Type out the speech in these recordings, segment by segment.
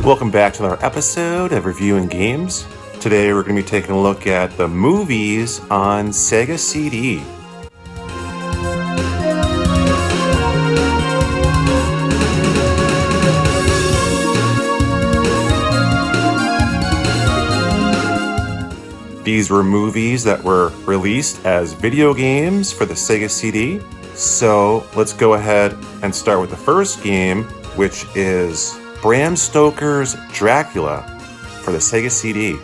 Welcome back to another episode of Reviewing Games. Today we're going to be taking a look at the movies on Sega CD. These were movies that were released as video games for the Sega CD. So let's go ahead and start with the first game, which is Bram Stoker's Dracula for the Sega CD.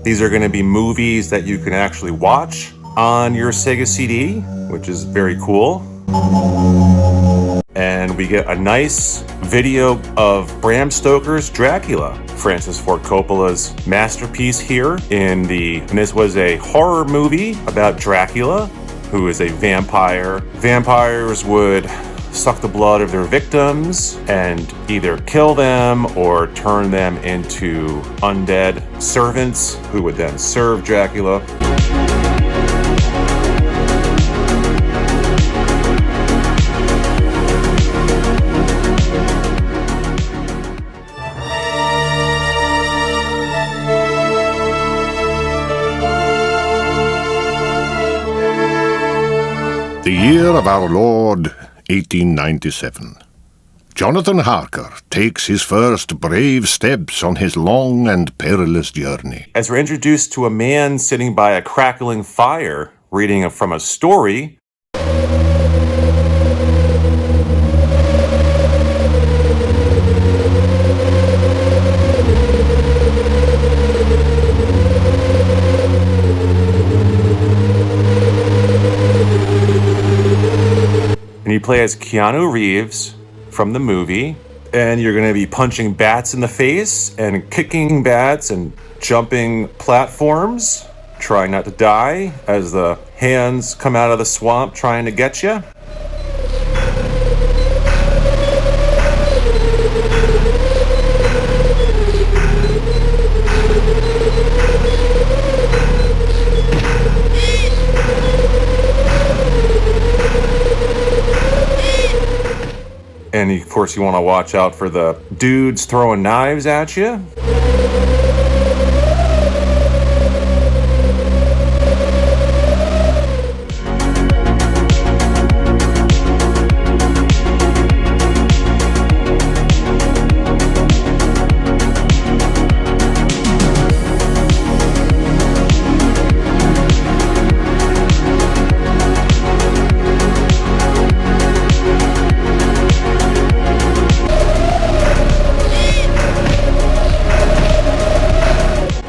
These are going to be movies that you can actually watch on your Sega CD, which is very cool. And we get a nice video of Bram Stoker's Dracula, Francis Ford Coppola's masterpiece here and this was a horror movie about Dracula, who is a vampire. Vampires would suck the blood of their victims and either kill them or turn them into undead servants who would then serve Dracula. The year of our Lord, 1897. Jonathan Harker takes his first brave steps on his long and perilous journey. As we're introduced to a man sitting by a crackling fire, reading from a story. And you play as Keanu Reeves from the movie, and you're going to be punching bats in the face and kicking bats and jumping platforms, trying not to die as the hands come out of the swamp trying to get you. And of course you want to watch out for the dudes throwing knives at you.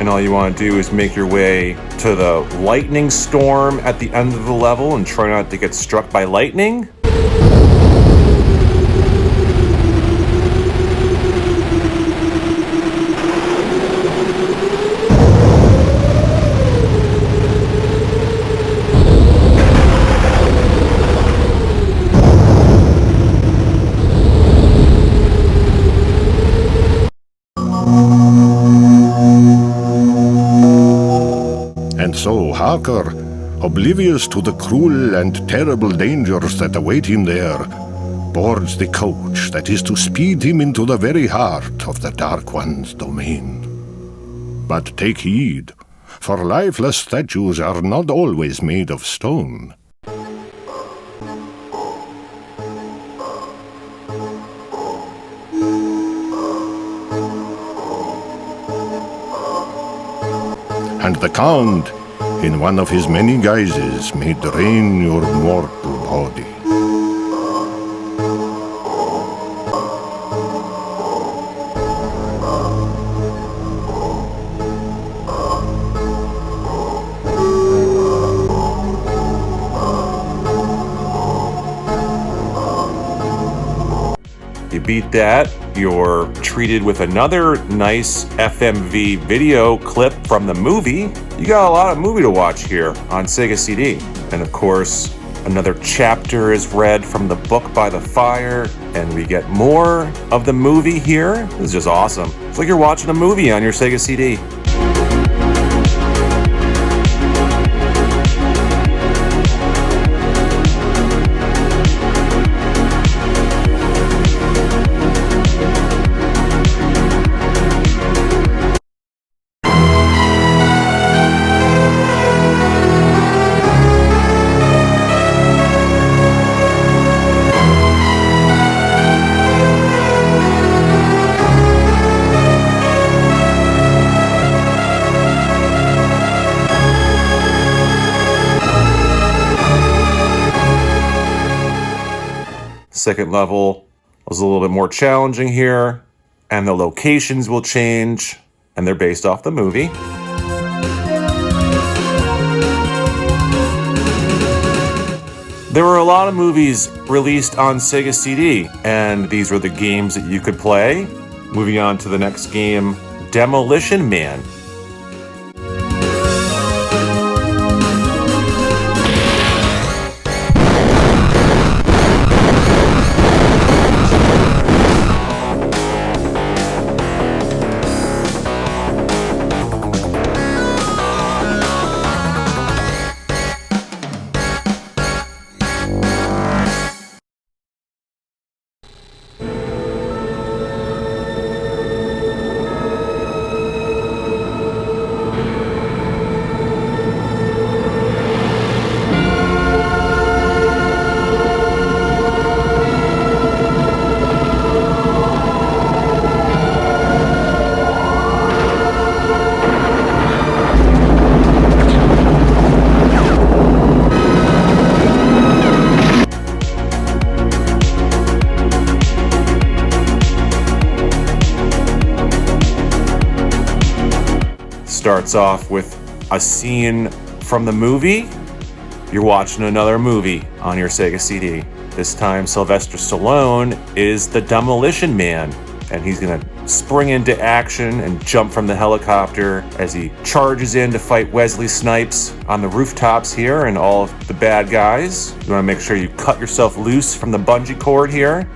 And all you want to do is make your way to the lightning storm at the end of the level and try not to get struck by lightning. And so Harker, oblivious to the cruel and terrible dangers that await him there, boards the coach that is to speed him into the very heart of the Dark One's domain. But take heed, for lifeless statues are not always made of stone. and the Count, in one of his many guises, may drain your mortal body. You beat that, you're treated with another nice FMV video clip from the movie. You got a lot of movie to watch here on Sega CD. And of course, another chapter is read from the book by the fire, and we get more of the movie here. This is just awesome. It's like you're watching a movie on your Sega CD. Second level was a little bit more challenging here, and the locations will change, and they're based off the movie. There were a lot of movies released on Sega CD, and these were the games that you could play. Moving on to the next game, Demolition Man. Starts off with a scene from the movie. You're watching another movie on your Sega CD. This time Sylvester Stallone is the Demolition Man, and he's gonna spring into action and jump from the helicopter as he charges in to fight Wesley Snipes on the rooftops here and all of the bad guys. You wanna make sure you cut yourself loose from the bungee cord here.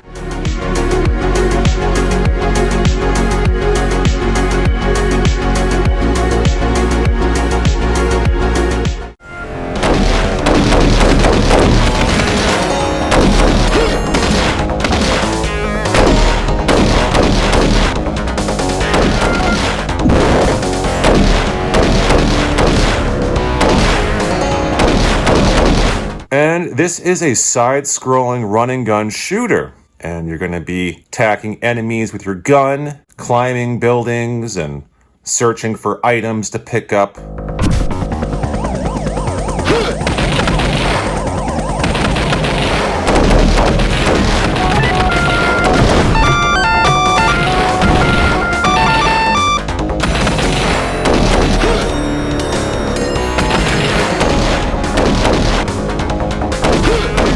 And this is a side-scrolling run-and-gun shooter. And you're going to be attacking enemies with your gun, climbing buildings, and searching for items to pick up.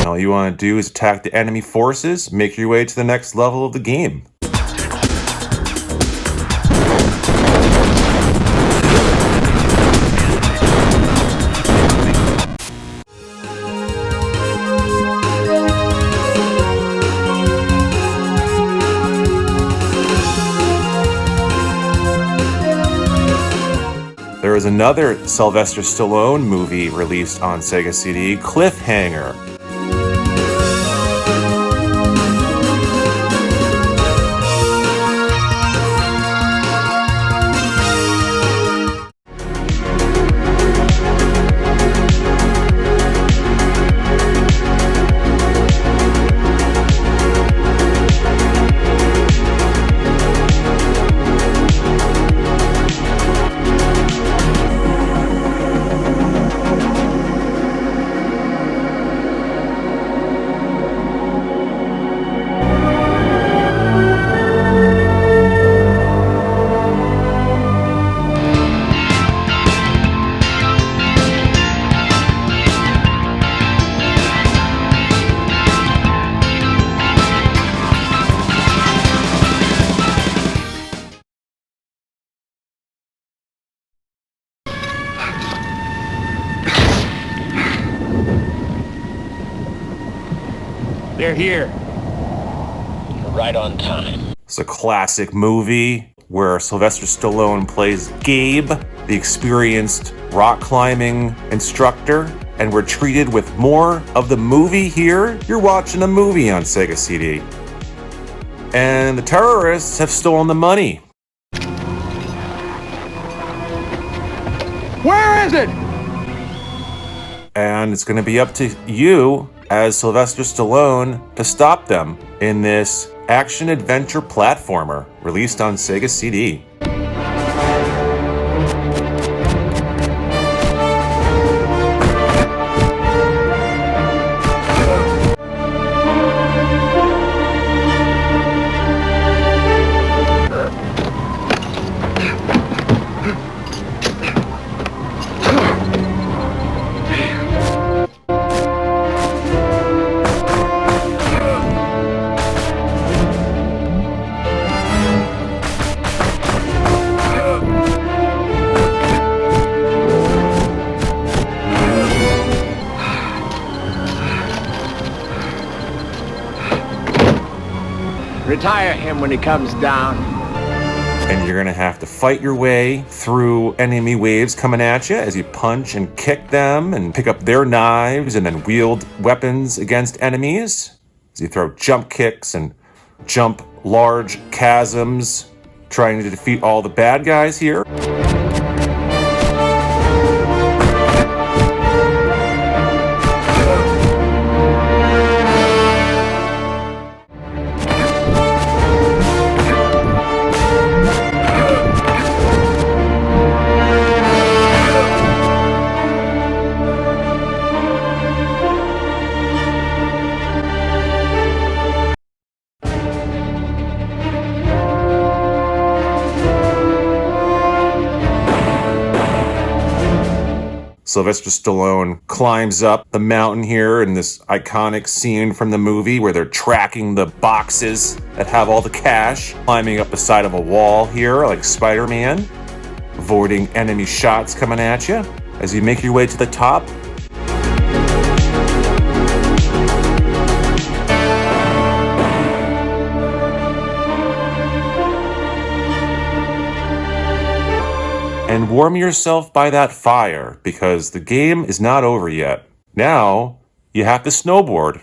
All you want to do is attack the enemy forces, make your way to the next level of the game. There is another Sylvester Stallone movie released on Sega CD, Cliffhanger. They're here. You're right on time. It's a classic movie where Sylvester Stallone plays Gabe, the experienced rock climbing instructor, and we're treated with more of the movie here. You're watching a movie on Sega CD. And the terrorists have stolen the money. Where is it? And it's going to be up to you as Sylvester Stallone to stop them in this action-adventure platformer released on Sega CD. Retire him when he comes down. And you're gonna have to fight your way through enemy waves coming at you as you punch and kick them and pick up their knives and then wield weapons against enemies. As you throw jump kicks and jump large chasms, trying to defeat all the bad guys here. Sylvester Stallone climbs up the mountain here in this iconic scene from the movie where they're tracking the boxes that have all the cash, climbing up the side of a wall here like Spider-Man, avoiding enemy shots coming at you. As you make your way to the top, and warm yourself by that fire because the game is not over yet. Now, you have to snowboard.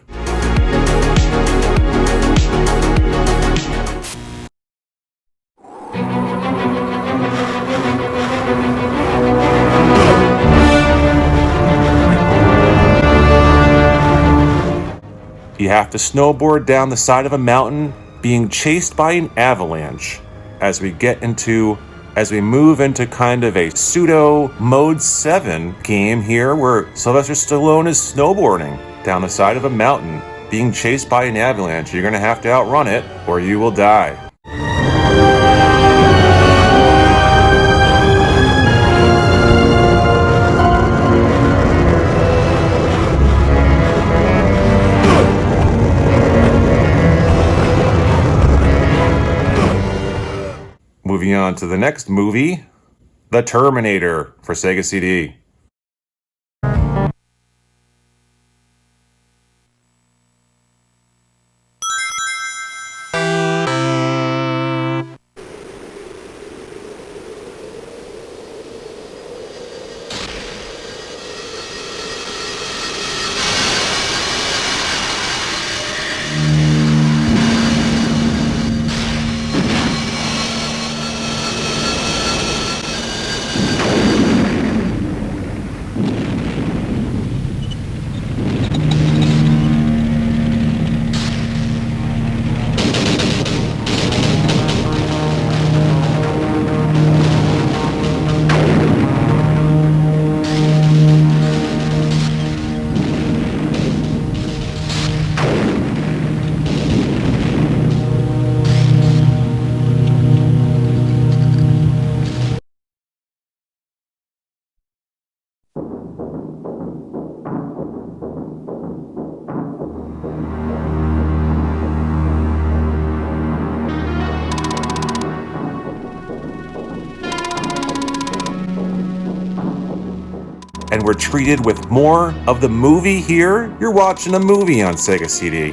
You have to snowboard down the side of a mountain being chased by an avalanche as we move into kind of a pseudo Mode 7 game here where Sylvester Stallone is snowboarding down the side of a mountain being chased by an avalanche. You're going to have to outrun it or you will die. Moving on to the next movie, The Terminator for Sega CD. And we're treated with more of the movie here. You're watching a movie on Sega CD.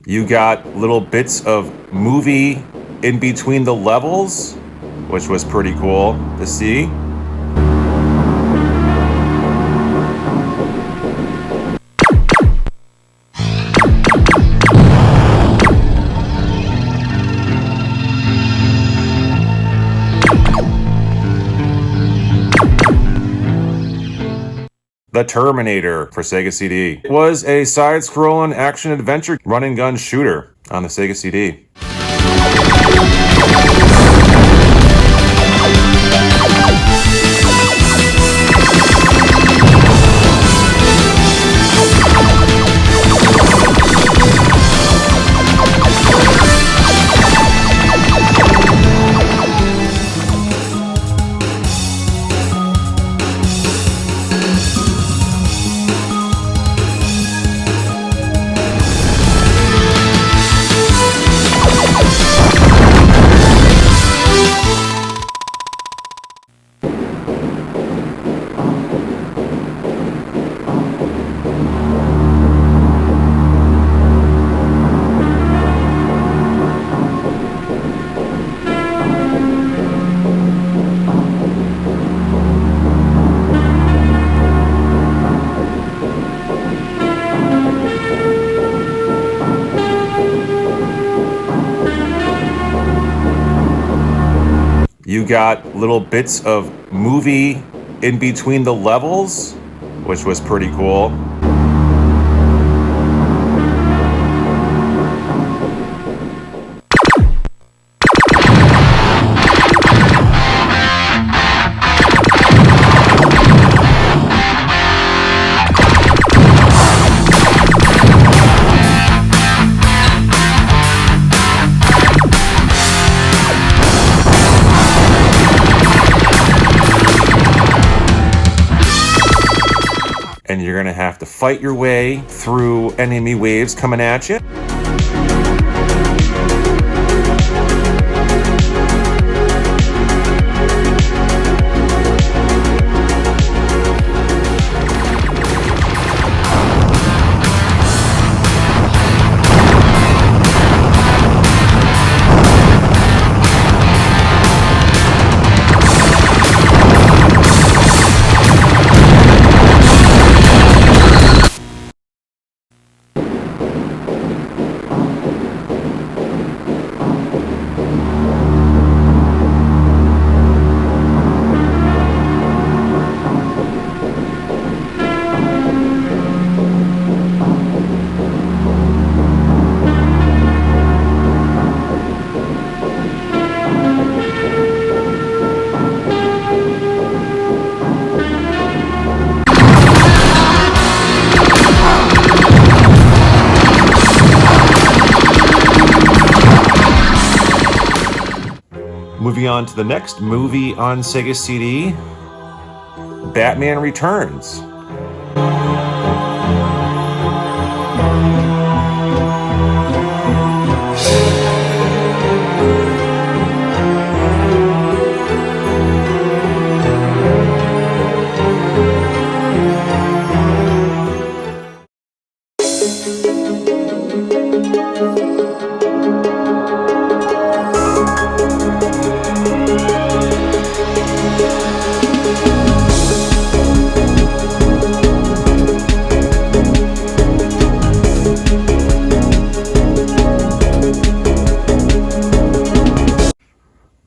You got little bits of movie in between the levels, which was pretty cool to see. The Terminator for Sega CD was a side-scrolling action-adventure run-and-gun shooter on the Sega CD. You got little bits of movie in between the levels, which was pretty cool. And you're gonna have to fight your way through enemy waves coming at you. Moving on to the next movie on Sega CD, Batman Returns.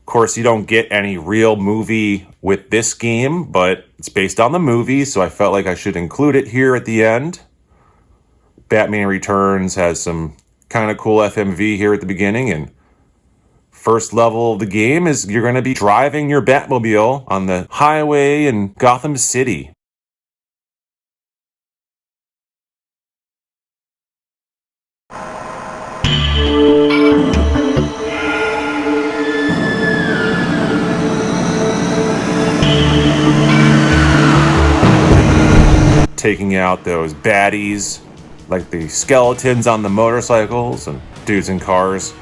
Of course, you don't get any real movie with this game, but it's based on the movie, so I felt like I should include it here at the end. Batman Returns has some kind of cool FMV here at the beginning, and first level of the game is you're going to be driving your Batmobile on the highway in Gotham City. Taking out those baddies, like the skeletons on the motorcycles and dudes in cars.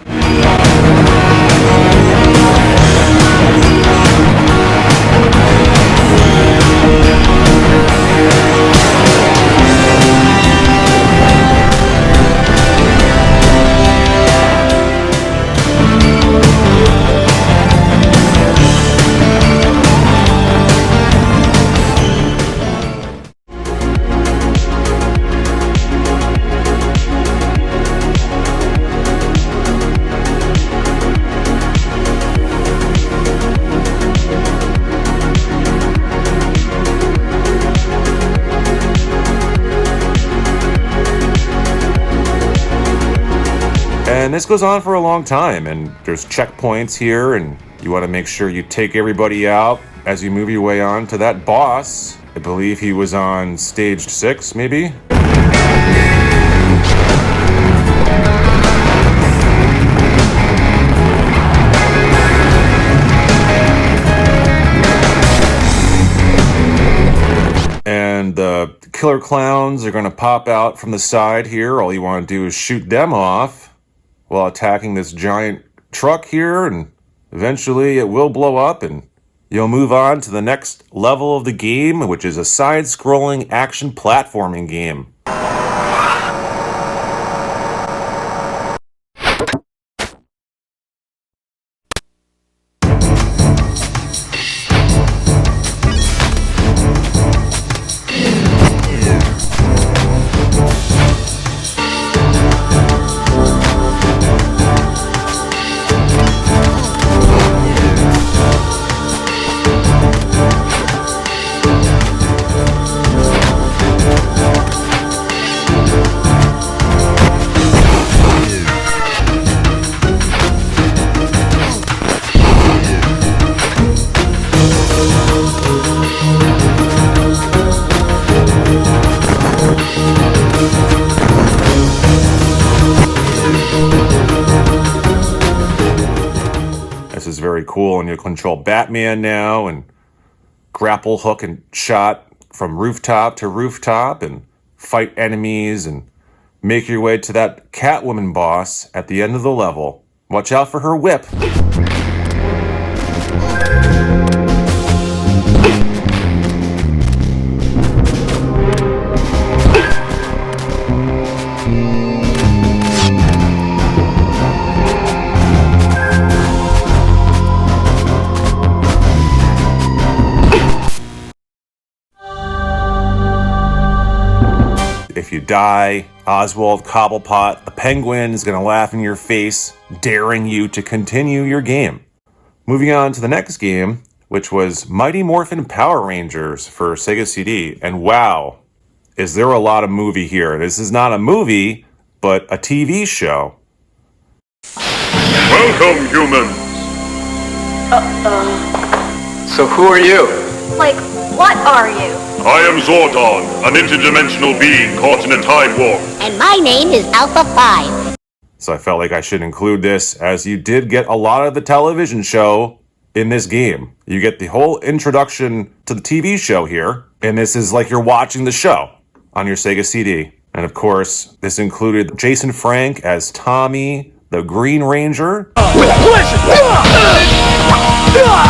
And this goes on for a long time, and there's checkpoints here, and you want to make sure you take everybody out as you move your way on to that boss. I believe he was on stage 6, maybe? And the killer clowns are going to pop out from the side here. All you want to do is shoot them off while attacking this giant truck here, and eventually it will blow up and you'll move on to the next level of the game, which is a side-scrolling action platforming game. This is very cool, and you'll control Batman now and grapple hook and shot from rooftop to rooftop and fight enemies and make your way to that Catwoman boss at the end of the level. Watch out for her whip. If you die, Oswald Cobblepot, the penguin, is going to laugh in your face, daring you to continue your game. Moving on to the next game, which was Mighty Morphin Power Rangers for Sega CD. And wow, is there a lot of movie here. This is not a movie, but a TV show. Welcome, humans! So who are you? Like, what are you? I am Zordon, an interdimensional being caught in a time warp. And my name is Alpha 5. So I felt like I should include this, as you did get a lot of the television show in this game. You get the whole introduction to the TV show here, and this is like you're watching the show on your Sega CD. And of course, this included Jason Frank as Tommy, the Green Ranger. With Jason! No!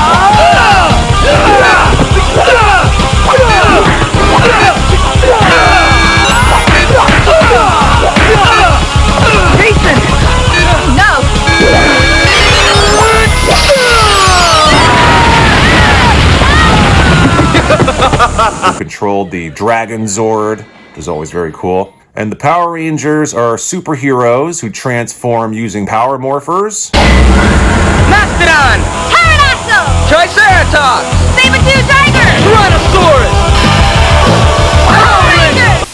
Controlled the Dragon Zord, which is always very cool. And the Power Rangers are superheroes who transform using power morphers. Mastodon! Pterodactyl! Triceratops! Saber-tooth tiger! Tyrannosaurus! Power Rangers!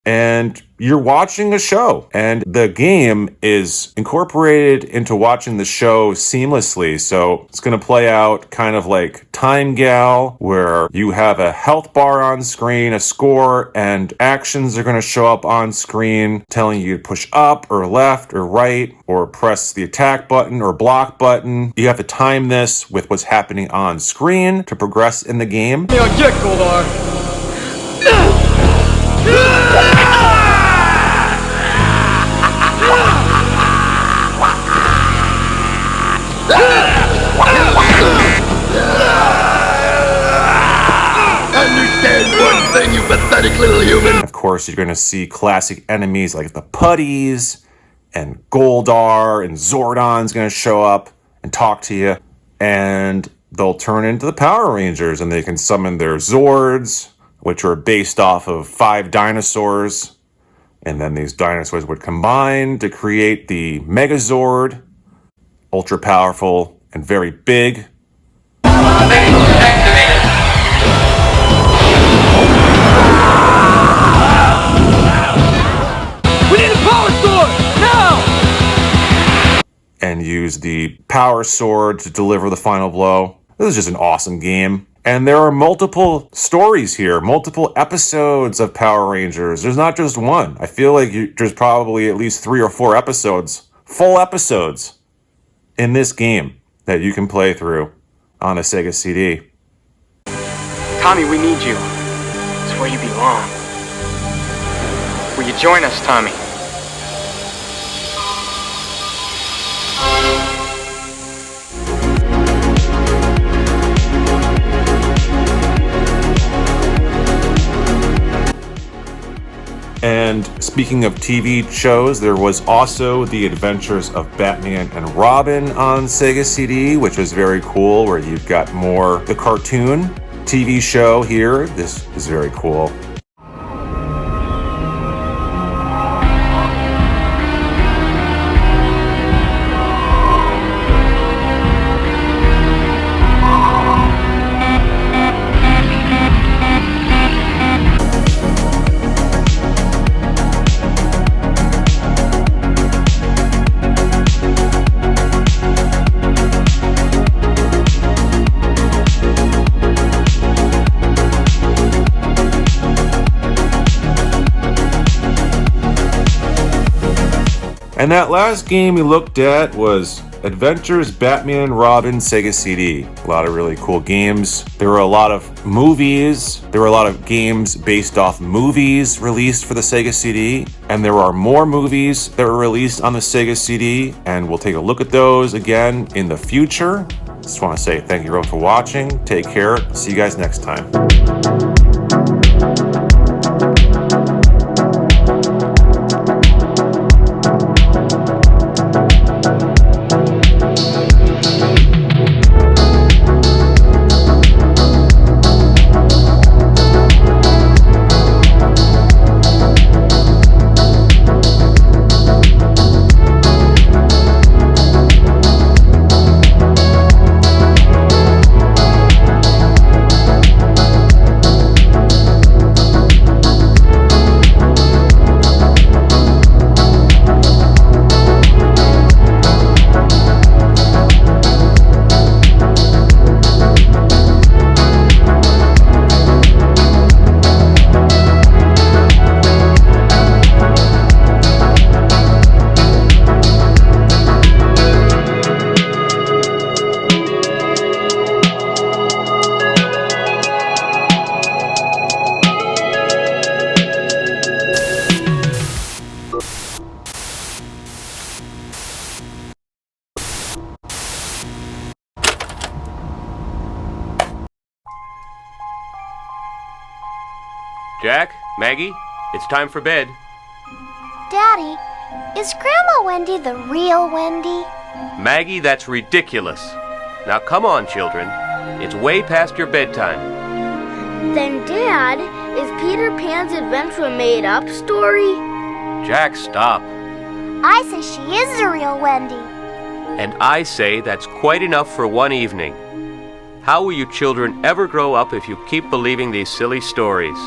And you're watching a show, and the game is incorporated into watching the show seamlessly. So it's going to play out kind of like Time Gal, where you have a health bar on screen, a score, and actions are going to show up on screen telling you to push up or left or right or press the attack button or block button. You have to time this with what's happening on screen to progress in the game. Get Goldar! Understand one thing, you pathetic little human! Of course, you're going to see classic enemies like the Putties and Goldar, and Zordon's going to show up and talk to you, and they'll turn into the Power Rangers, and they can summon their Zords, which are based off of 5 dinosaurs, and then these dinosaurs would combine to create the Megazord, ultra powerful and very big. We need a power sword! Now! and use the power sword to deliver the final blow. This is just an awesome game. And there are multiple stories here, multiple episodes of Power Rangers. There's not just one. I feel like there's probably at least 3 or 4 episodes, full episodes, in this game that you can play through on a Sega CD. Tommy, we need you. It's where you belong. Will you join us, Tommy? And speaking of TV shows, there was also The Adventures of Batman and Robin on Sega CD, which was very cool, where you've got more the cartoon TV show here. This is very cool. And that last game we looked at was Adventures Batman and Robin Sega CD. A lot of really cool games. There were a lot of movies. There were a lot of games based off movies released for the Sega CD. And there are more movies that were released on the Sega CD. And we'll take a look at those again in the future. Just want to say thank you everyone for watching. Take care. See you guys next time. Jack, Maggie, it's time for bed. Daddy, is Grandma Wendy the real Wendy? Maggie, that's ridiculous. Now come on, children. It's way past your bedtime. Then, Dad, is Peter Pan's adventure a made-up story? Jack, stop. I say she is the real Wendy. And I say that's quite enough for one evening. How will you children ever grow up if you keep believing these silly stories?